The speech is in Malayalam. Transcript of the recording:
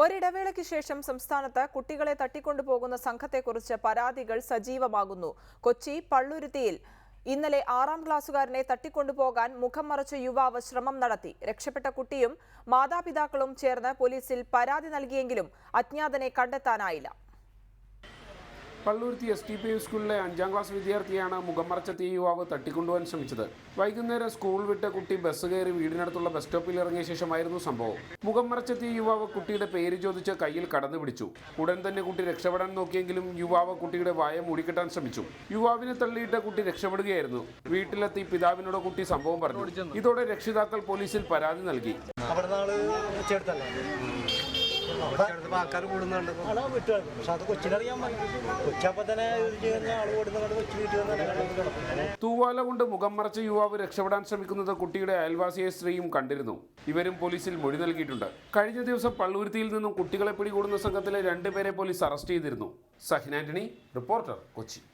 ഒരിടവേളയ്ക്ക് ശേഷം സംസ്ഥാനത്ത് കുട്ടികളെ തട്ടിക്കൊണ്ടുപോകുന്ന സംഘത്തെക്കുറിച്ച് പരാതികൾ സജീവമാകുന്നു. കൊച്ചി പള്ളുരുത്തിയിൽ ഇന്നലെ 6ാം ക്ലാസുകാരനെ തട്ടിക്കൊണ്ടുപോകാൻ മുഖം മറച്ച യുവാവ് ശ്രമം നടത്തി. രക്ഷപ്പെട്ട കുട്ടിയും മാതാപിതാക്കളും ചേർന്ന് പോലീസിൽ പരാതി നൽകിയെങ്കിലും അജ്ഞാതനെ കണ്ടെത്താനായില്ല. പള്ളുരുത്തി STPU സ്കൂളിലെ 5ാം ക്ലാസ് വിദ്യാർത്ഥിയാണ് മുഖം മറച്ചെത്തിയ യുവാവ് തട്ടിക്കൊണ്ടുപോകാൻ ശ്രമിച്ചത്. വൈകുന്നേരം സ്കൂൾ വിട്ട കുട്ടി ബസ് കയറി വീടിനടുത്തുള്ള ബസ് സ്റ്റോപ്പിൽ ഇറങ്ങിയ ശേഷമായിരുന്നു സംഭവം. മുഖം മറച്ചെത്തിയ യുവാവ് കുട്ടിയുടെ പേര് ചോദിച്ച് കയ്യിൽ കടന്നു പിടിച്ചു. ഉടൻ തന്നെ കുട്ടി രക്ഷപ്പെടാൻ നോക്കിയെങ്കിലും യുവാവ് കുട്ടിയുടെ വായ മൂടിക്കെട്ടാൻ ശ്രമിച്ചു. യുവാവിനെ തള്ളിയിട്ട കുട്ടി രക്ഷപ്പെടുകയായിരുന്നു. വീട്ടിലെത്തി പിതാവിനോട് കുട്ടി സംഭവം പറഞ്ഞു. ഇതോടെ രക്ഷിതാക്കൾ പോലീസിൽ പരാതി നൽകി. ആൾക്കാർ കൂടുന്നുണ്ട്. പക്ഷെ അത് കൊച്ചിനറിയാൻ കൊച്ചപ്പം തന്നെ ആൾ കൂടുന്നുണ്ട്. കൊച്ചി വീട്ടിൽ തൂവാല കൊണ്ട് മുഖം മറച്ച യുവാവ് രക്ഷപ്പെടാൻ ശ്രമിക്കുന്നത് കുട്ടിയുടെ അയൽവാസിയെ സ്ത്രീയും കണ്ടിരുന്നു. ഇവരും പോലീസിൽ മൊഴി നൽകിയിട്ടുണ്ട്. കഴിഞ്ഞ ദിവസം പള്ളുരുത്തിയിൽ നിന്നും കുട്ടികളെ പിടികൂടുന്ന സംഘത്തിലെ 2 പേരെ പോലീസ് അറസ്റ്റ് ചെയ്തിരുന്നു. സഹിൻ ആന്റണി, റിപ്പോർട്ടർ, കൊച്ചി.